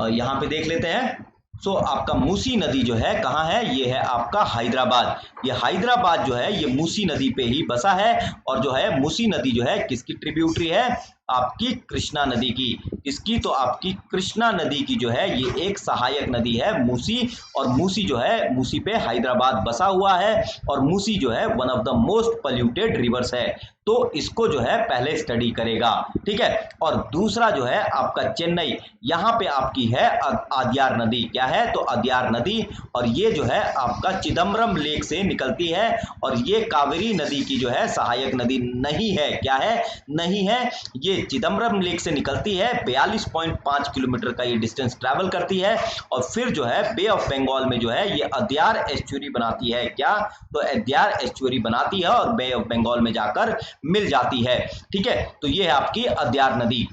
Speaker 1: यहां पे देख लेते हैं। सो आपका मूसी नदी जो है कहां है? ये है आपका हैदराबाद। ये हैदराबाद जो है ये मूसी नदी पे ही बसा है। और जो है मूसी नदी जो है किसकी ट्रिब्यूटरी है? आपकी कृष्णा नदी की। इसकी तो आपकी कृष्णा नदी की जो है ये एक सहायक नदी है मूसी। और मूसी जो है मूसी पे हैदराबाद बसा हुआ है। और मूसी जो है one of the most polluted reverse है, तो इसको जो है पहले स्टडी करेगा। ठीक है, और दूसरा जो है आपका चेन्नई, यहाँ पे आपकी है अदयार नदी। क्या है? तो अदयार नदी। और ये जो है आपका चिदम्बरम लेक से निकलती है। और ये कावेरी नदी की जो है सहायक नदी नहीं है। क्या है? नहीं है। ये चिदम्बरम लेक से निकलती है, 42.5 किलोमीटर का ये डिस्टेंस ट्रैवल करती है। और फिर जो है बे ऑफ बंगाल में जो है ये अदयार एस्चुरी बनाती है। क्या? तो अदयार एस्चुरी बनाती है और बे ऑफ बंगाल में जाकर मिल जाती है। ठीक है, तो ये है आपकी अदयार नदी।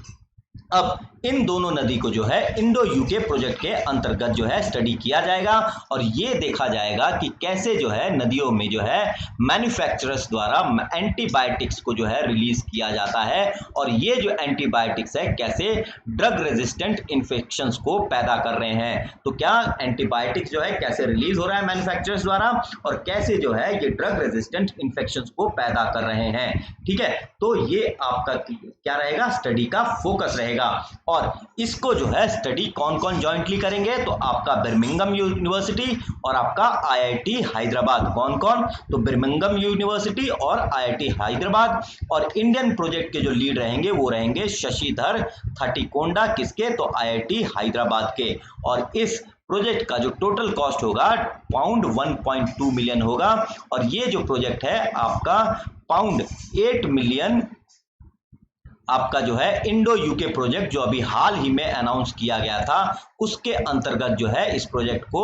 Speaker 1: अब इन दोनों नदी को जो है इंडो यूके प्रोजेक्ट के अंतर्गत जो है स्टडी किया जाएगा और ये देखा जाएगा कि कैसे जो है नदियों में जो है मैन्युफैक्चरर्स द्वारा एंटीबायोटिक्स को जो है रिलीज किया जाता है और ये जो एंटीबायोटिक्स है कैसे ड्रग रेजिस्टेंट इन्फेक्शंस को पैदा कर रहे हैं। तो क्या एंटीबायोटिक्स जो है कैसे रिलीज हो रहा है मैन्युफैक्चरर्स द्वारा और कैसे जो है ये ड्रग रेजिस्टेंट इन्फेक्शंस को पैदा कर रहे हैं। ठीक है, तो ये आपका क्या रहेगा, स्टडी का फोकस रहेगा। और इसको जो है स्टडी कौन कौन जॉइंटली करेंगे, तो आपका बर्मिंघम यूनिवर्सिटी और आपका आईआईटी हैदराबाद। कौन कौन, तो बर्मिंघम यूनिवर्सिटी और आईआईटी हैदराबाद। और इंडियन प्रोजेक्ट के जो लीड रहेंगे वो रहेंगे शशिधर थटिकोंडा, किसके, तो आईआईटी हैदराबाद के। और इस प्रोजेक्ट का जो टोटल कॉस्ट होगा पाउंड 1.2 मिलियन होगा और ये जो प्रोजेक्ट है आपका पाउंड 8 मिलियन आपका जो है इंडो यूके प्रोजेक्ट जो अभी हाल ही में अनाउंस किया गया था उसके अंतर्गत जो है इस प्रोजेक्ट को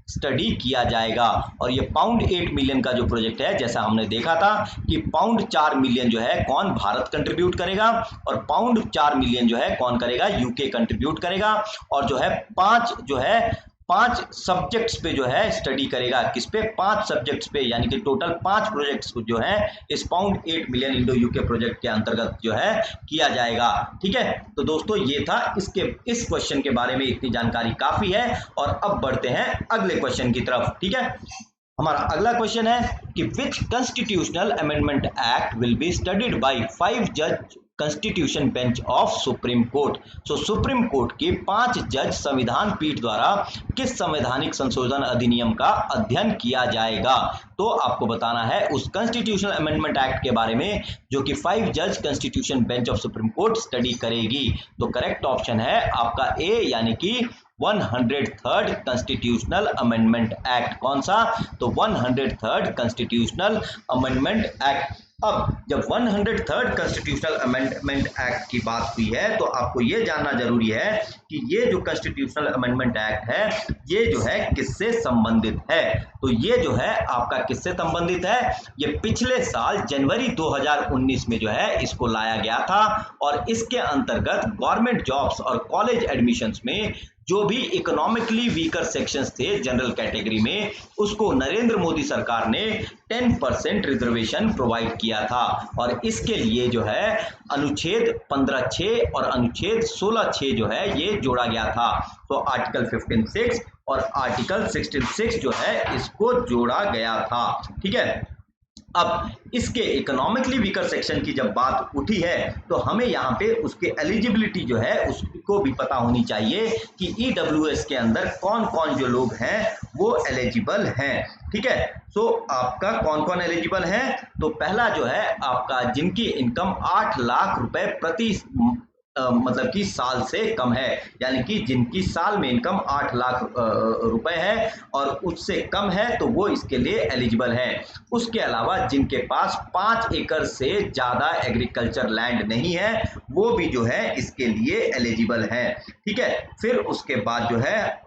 Speaker 1: स्टडी किया जाएगा। और ये पाउंड 8 मिलियन का जो प्रोजेक्ट है, जैसा हमने देखा था कि पाउंड 4 मिलियन जो है कौन, भारत कंट्रीब्यूट करेगा और पाउंड 4 मिलियन जो है कौन करेगा, यूके कंट्रीब्यूट करेगा। और जो है 5 सब्जेक्ट्स पे जो है स्टडी करेगा, किस पे, 5 सब्जेक्ट्स पे, यानी कि टोटल 5 प्रोजेक्ट्स जो है इस pound 8 million Indo UK project के अंतर्गत जो है किया जाएगा। ठीक है, तो दोस्तों ये था इस क्वेश्चन के बारे में, इतनी जानकारी काफी है। और अब बढ़ते हैं अगले क्वेश्चन की तरफ। ठीक है, हमारा अगला क्वेश्चन है कि which constitutional amendment act will be studied by 5 जज constitution bench of supreme court. So supreme court के 5 जज संविधान पीठ द्वारा किस संवैधानिक संशोधन अधिनियम का अध्ययन किया जाएगा। तो आपको बताना है उस कॉन्स्टिट्यूशनल अमेंडमेंट एक्ट के बारे में जो कि 5 जज constitution bench of supreme court study करेगी। तो करेक्ट ऑप्शन है आपका ए, यानी कि 103rd कॉन्स्टिट्यूशनल अमेंडमेंट एक्ट। कौन सा, तो 103rd कॉन्स्टिट्यूशनल अमेंडमेंट एक्ट। अब जब 103rd कॉन्स्टिट्यूशनल अमेंडमेंट एक्ट की बात हुई है तो आपको यह जानना जरूरी है कि ये जो कॉन्स्टिट्यूशनल अमेंडमेंट एक्ट है ये जो है किससे संबंधित है। तो ये जो है आपका किससे संबंधित है, ये पिछले साल जनवरी 2019 में जो है इसको लाया गया था और इसके अंतर्गत गवर्नमेंट जॉब्स और कॉलेज एडमिशंस में जो भी इकोनॉमिकली वीकर सेक्शंस थे जनरल कैटेगरी में, उसको नरेंद्र मोदी सरकार ने 10% रिजर्वेशन प्रोवाइड किया था। और इसके लिए जो है अनुच्छेद 15(6) और अनुच्छेद 16(6) जो है ये जोड़ा गया था। तो आर्टिकल 15(6) और आर्टिकल 16(6) जो है इसको जोड़ा गया था। ठीक है, अब इसके इकोनॉमिकली वीकर सेक्शन की जब बात उठी है तो हमें यहाँ पे उसके एलिजिबिलिटी जो है उसको भी पता होनी चाहिए कि ईडब्ल्यूएस के अंदर कौन कौन जो लोग हैं वो एलिजिबल हैं। ठीक है, तो आपका कौन कौन एलिजिबल है, तो पहला जो है आपका जिनकी इनकम 8 लाख रुपए प्रति मतलब कि साल से कम है, यानी कि जिनकी साल में इनकम 8 लाख रुपए है और उससे कम है तो वो इसके लिए एलिजिबल है। उसके अलावा जिनके पास 5 एकड़ से ज्यादा एग्रीकल्चर लैंड नहीं है वो भी जो है इसके लिए एलिजिबल है। ठीक है, फिर उसके बाद जो है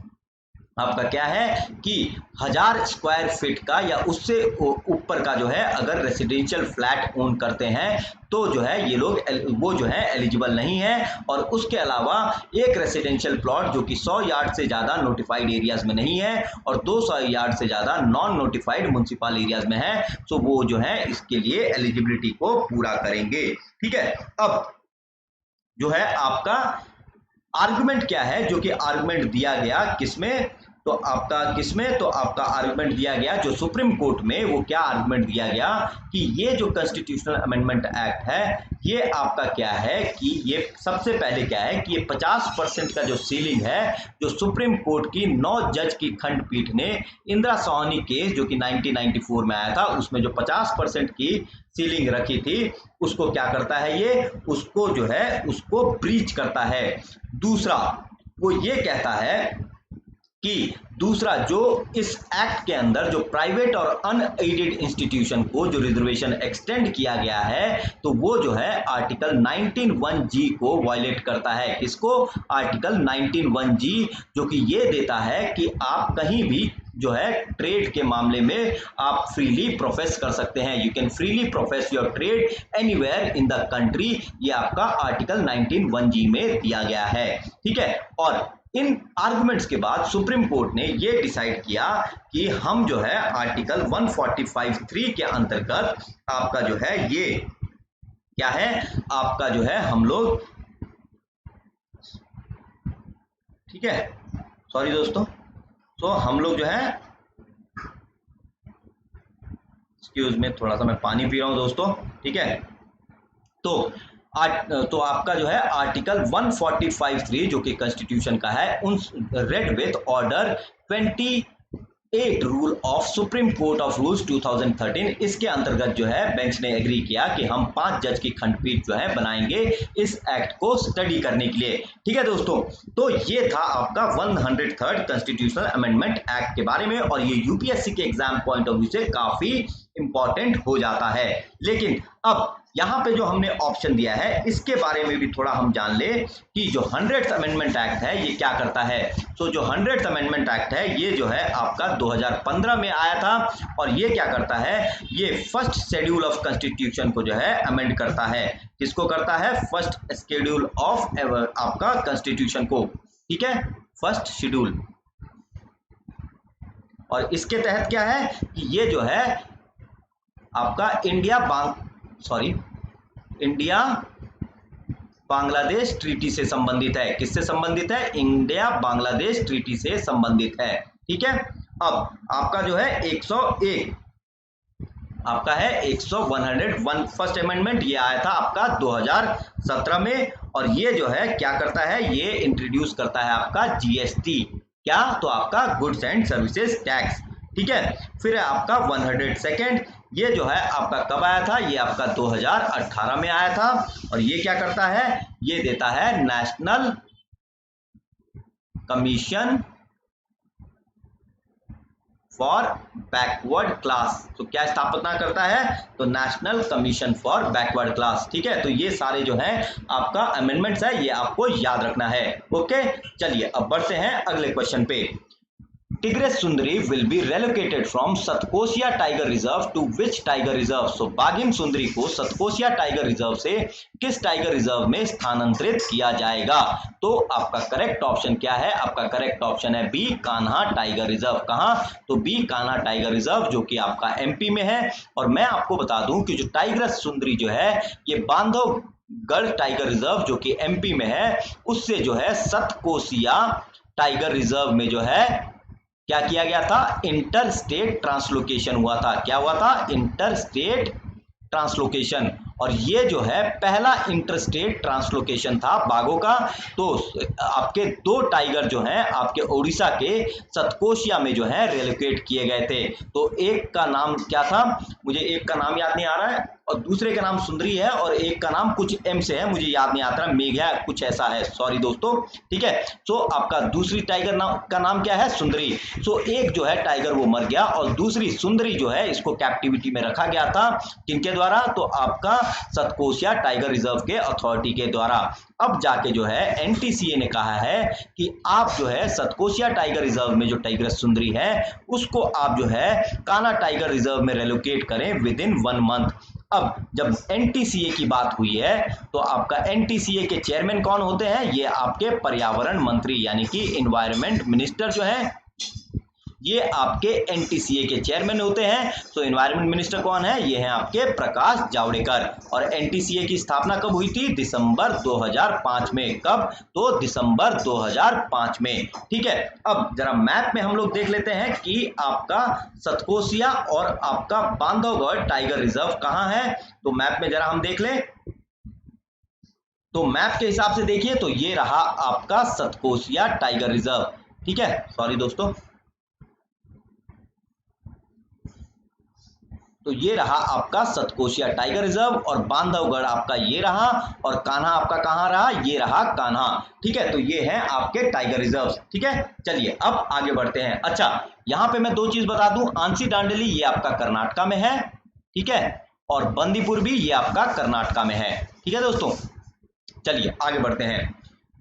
Speaker 1: आपका क्या है कि 1000 स्क्वायर फीट का या उससे ऊपर का जो है अगर रेसिडेंशियल फ्लैट ओन करते हैं तो जो है ये लोग वो जो है एलिजिबल नहीं है। और उसके अलावा एक रेसिडेंशियल प्लॉट जो कि 100 यार्ड से ज़्यादा नोटिफाइड एरियाज में नहीं है और 200 यार्ड से ज़्यादा नॉन नोटिफाइड म्युनिसिपल एरियाज में है, तो वो जो है इसके लिए एलिजिबिलिटी को पूरा करेंगे। ठीक है, अब जो है आपका आर्गुमेंट क्या है, जो कि आर्गुमेंट दिया गया किसमें, तो आपका आर्गुमेंट दिया गया जो सुप्रीम कोर्ट में, वो क्या आर्गुमेंट दिया गया कि ये जो कॉन्स्टिट्यूशनल अमेंडमेंट एक्ट है ये आपका क्या है कि ये सबसे पहले क्या है कि ये 50% का जो सीलिंग है जो सुप्रीम कोर्ट की 9 जज की खंडपीठ ने इंदिरा सोहनी केस जो कि 1994 में आया था उसमें जो 50% की सीलिंग रखी थी उसको क्या करता है, ये उसको जो है उसको ब्रीच करता है। दूसरा वो ये कहता है कि दूसरा जो इस एक्ट के अंदर जो प्राइवेट और अनएडेड इंस्टीट्यूशन को जो रिजर्वेशन एक्सटेंड किया गया है तो वो जो है आर्टिकल 19(1)(g) को वायलेट करता है। किसको, आर्टिकल 19(1)(g) जो कि ये देता है कि आप कहीं भी जो है ट्रेड के मामले में आप फ्रीली प्रोफेस कर सकते हैं। You can freely profess your trade anywhere in the country, ये आपका आर्टिकल 19(1)(g) में दिया गया है। ठीक है, और इन आर्गुमेंट्स के बाद सुप्रीम कोर्ट ने ये डिसाइड किया कि हम जो है आर्टिकल 145(3) के अंतर्गत आपका जो है ये क्या है, आपका जो है हम लोग, ठीक है, सॉरी दोस्तों, तो हम लोग जो है, एक्सक्यूज में, थोड़ा सा मैं पानी पी रहा हूं दोस्तों। ठीक है, तो आपका जो है आर्टिकल 145(3) जो कि कॉन्स्टिट्यूशन का है, उन red with order 28 rule of supreme court of rules 2013, इसके अंतर्गत जो है बेंच ने एग्री किया कि हम 5 जज की खंडपीठ जो है बनाएंगे इस एक्ट को स्टडी करने के लिए। ठीक है दोस्तों, तो ये था आपका 103rd कॉन्स्टिट्यूशनल अमेंडमेंट एक्ट के बारे में, और ये यूपीएससी के एग्जाम पॉइंट ऑफ व्यू से काफी इंपॉर्टेंट हो जाता है। लेकिन अब यहाँ पे जो हमने ऑप्शन दिया है इसके बारे में भी थोड़ा हम जान ले कि जो 100th अमेंडमेंट एक्ट है ये क्या करता है। तो जो 100th अमेंडमेंट एक्ट है ये जो है आपका 2015 में आया था, और ये क्या करता है, ये फर्स्ट शेड्यूल ऑफ कॉन्स्टिट्यूशन को जो है अमेंड करता है। किसको करता है? फर्स्ट शेड्यूल ऑफ आपका कॉन्स्टिट्यूशन को। ठीक है, फर्स्ट शेड्यूल, और इसके तहत क्या है कि ये जो है आपका इंडिया बांग्लादेश ट्रीटी से संबंधित है। किससे संबंधित है? इंडिया बांग्लादेश ट्रीटी से संबंधित है। ठीक है, अब आपका जो है 101 आपका है 101 फर्स्ट अमेंडमेंट, ये आया था आपका 2017 में, और ये जो है क्या करता है, ये इंट्रोड्यूस करता है आपका जीएसटी, क्या? तो आपका गुड्स एंड सर्विसेज टैक्स। ठीक है, फिर आपका 102nd, ये जो है आपका कब आया था? ये आपका 2018 में आया था, और ये क्या करता है, ये देता है national commission for backward class. तो क्या स्थापना करता है? तो national commission for backward class. ठीक है, तो ये सारे जो है आपका अमेंडमेंट्स है, ये आपको याद रखना है। ओके, चलिए अब बढ़ते हैं अगले क्वेश्चन पे। Tigress Sundari will be relocated from Satkosia tiger reserve to which tiger reserve? So बाघिन सुंदरी को सतकोसिया टाइगर रिजर्व से किस टाइगर रिजर्व में स्थानांतरित किया जाएगा? तो आपका करेक्ट ऑप्शन क्या है? आपका करेक्ट ऑप्शन है बी, कान्हा टाइगर रिजर्व। कहां? तो बी, कान्हा टाइगर रिजर्व, जो कि आपका एमपी में है। और मैं आपको बता दूं कि जो टाइग्रस सुंदरी जो है ये बांधवगढ़ टाइगर रिजर्व जो कि एमपी में है, उससे जो है सतकोसिया टाइगर रिजर्व में जो है क्या किया गया था? इंटर स्टेट ट्रांसलोकेशन हुआ था। क्या हुआ था? Inter state translocation. और ये जो है पहला इंटर स्टेट ट्रांसलोकेशन था बाघों का। तो आपके 2 टाइगर जो हैं आपके ओडिशा के सतकोसिया में जो है रेलोकेट किए गए थे। तो एक का नाम क्या था, मुझे एक का नाम याद नहीं आ रहा है, और दूसरे का नाम सुंदरी है, और एक का नाम कुछ एम से है, मुझे याद नहीं आता, मेघा कुछ ऐसा है, सॉरी दोस्तों। ठीक है, तो आपका दूसरी टाइगर का नाम क्या है? सुंदरी। तो एक जो है टाइगर वो मर गया, और दूसरी सुंदरी जो है इसको कैप्टिविटी में रखा गया था। किनके द्वारा? तो आपका सतकोसिया टाइगर रिजर्व के अथॉरिटी के द्वारा। अब जाके जो है एनटीसीए ने कहा है कि आप जो है सतकोसिया टाइगर रिजर्व में जो टाइग्रस सुंदरी है उसको आप जो है कान्हा टाइगर रिजर्व में रेलोकेट करें विद इन 1 मंथ। अब जब एनटीसीए की बात हुई है तो आपका एनटीसीए के चेयरमैन कौन होते हैं? ये आपके पर्यावरण मंत्री यानी कि एनवायरनमेंट मिनिस्टर जो है ये आपके एनटीसीए के चेयरमैन होते हैं। तो एनवायरनमेंट मिनिस्टर कौन है? ये हैं आपके प्रकाश जावड़ेकर। और एनटीसीए की स्थापना कब हुई थी? दिसंबर 2005 में। कब? तो दिसंबर 2005 में। ठीक है, अब जरा मैप में हम लोग देख लेते हैं कि आपका सतकोसिया और आपका बांधवगढ़ टाइगर रिजर्व कहां है। तो मैप में जरा हम देख लें, तो मैप के हिसाब से देखिए तो ये रहा आपका सतकोसिया टाइगर रिजर्व। ठीक है, सॉरी दोस्तों, तो ये रहा आपका सतकोसिया टाइगर रिजर्व, और बांधवगढ़ आपका ये रहा, और कान्हा आपका कहां रहा? ये रहा कान्हा। ठीक है, तो ये हैं आपके टाइगर रिजर्व। ठीक है, चलिए अब आगे बढ़ते हैं। अच्छा, यहां पे मैं 2 चीज बता दूं, आंसी डांडेली ये आपका कर्नाटका में है। ठीक है, और बंदीपुर भी ये आपका कर्नाटका में है। ठीक है दोस्तों, चलिए आगे बढ़ते हैं।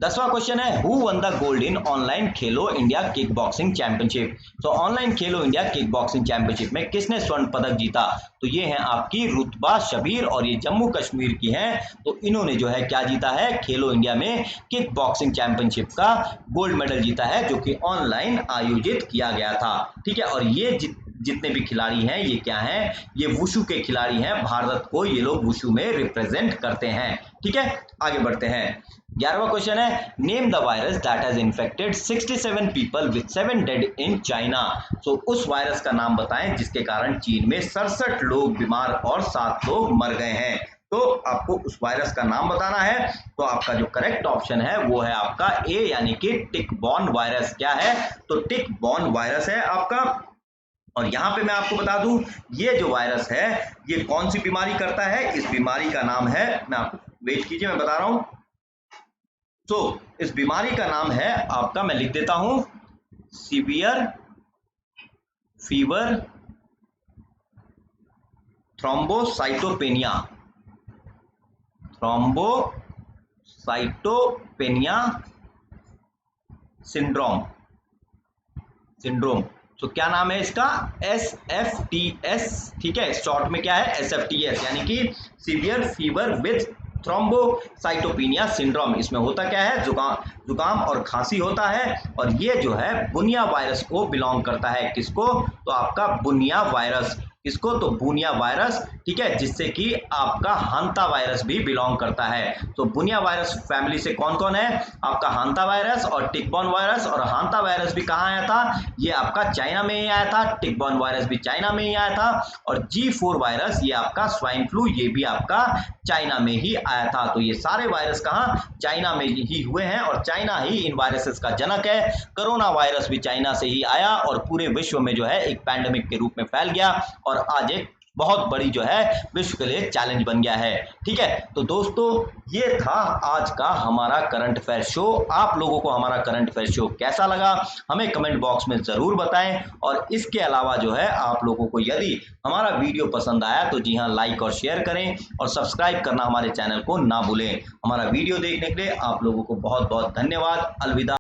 Speaker 1: 10वां क्वेश्चन है who one the gold in online Khelo India kick boxing championship. तो ऑनलाइन खेलो इंडिया किक बॉक्सिंग चैंपियनशिप में किसने स्वर्ण पदक जीता? तो ये है आपकी रुतबा शबीर और ये जम्मू कश्मीर की हैं। तो इन्होंने जो है क्या जीता है, खेलो इंडिया में किक बॉक्सिंग चैंपियनशिप का गोल्ड मेडल जीता है, जो कि ऑनलाइन आयोजित किया गया था। ठीक है, और ये जितने भी खिलाड़ी हैं ये क्या हैं, ये वुशु के खिलाड़ी हैं। भारत को ये लोग वुशु में रिप्रेजेंट करते हैं। ठीक है, आगे बढ़ते हैं। 11वां क्वेश्चन है name the virus that has infected 67 people with 7 dead in China. तो उस वायरस का नाम बताएं जिसके कारण चीन में 67 लोग बीमार और 7 लोग मर गए हैं। तो आपको उस वायरस का नाम बताना है। तो आपका जो करेक्ट ऑप्शन है वो है आपका ए, यानी कि टिक बॉर्न वायरस। क्या है? तो टिक बॉर्न वायरस है आपका। और यहां पे मैं आपको बता दूं, ये जो वायरस है ये कौन सी बीमारी करता है, इस बीमारी का नाम है, मैं आपको वेट कीजिए मैं बता रहा हूं। तो इस बीमारी का नाम है आपका, मैं लिख देता हूं, severe fever thrombocytopenia. Thrombocytopenia syndrome. तो क्या नाम है इसका? SFTS। ठीक है, शॉर्ट में क्या है? SFTS, यानी कि severe fever with thrombocytopenia syndrome. इसमें होता क्या है? जुकाम और खांसी होता है, और ये जो है बुनिया वायरस को बिलोंग करता है। किसको? तो आपका बुनिया वायरस। किसको? तो बुनिया वायरस। ठीक है, जिससे कि आपका हांता वायरस भी बिलोंग करता है। तो बुनिया वायरस फैमिली से कौन कौन है? आपका हांता वायरस और टिक-बॉर्न वायरस। और हांता वायरस भी कहाँ आया था? ये आपका चाइना में ही आया था। टिक-बॉर्न वायरस भी चाइना में ही आया था। और G4 वायरस ये आपका स्वाइन फ्लू, ये भी आपका चाइना में ही आया था। तो ये सारे वायरस कहाँ? चाइना में ही हुए हैं, और चाइना ही इन वायरसेस का जनक है। कोरोना वायरस भी चाइना से ही आया और पूरे विश्व में जो है एक पैंडेमिक के रूप में फैल गया, और आज एक बहुत बड़ी जो है विश्व के लिए चैलेंज बन गया है। ठीक है, तो दोस्तों ये था आज का हमारा करंट अफेयर शो। आप लोगों को हमारा करंट अफेयर शो कैसा लगा हमें कमेंट बॉक्स में जरूर बताएं। और इसके अलावा जो है आप लोगों को यदि हमारा वीडियो पसंद आया तो जी हाँ, लाइक और शेयर करें, और सब्सक्राइब करना हमारे चैनल को ना भूलें। हमारा वीडियो देखने के लिए आप लोगों को बहुत बहुत धन्यवाद। अलविदा।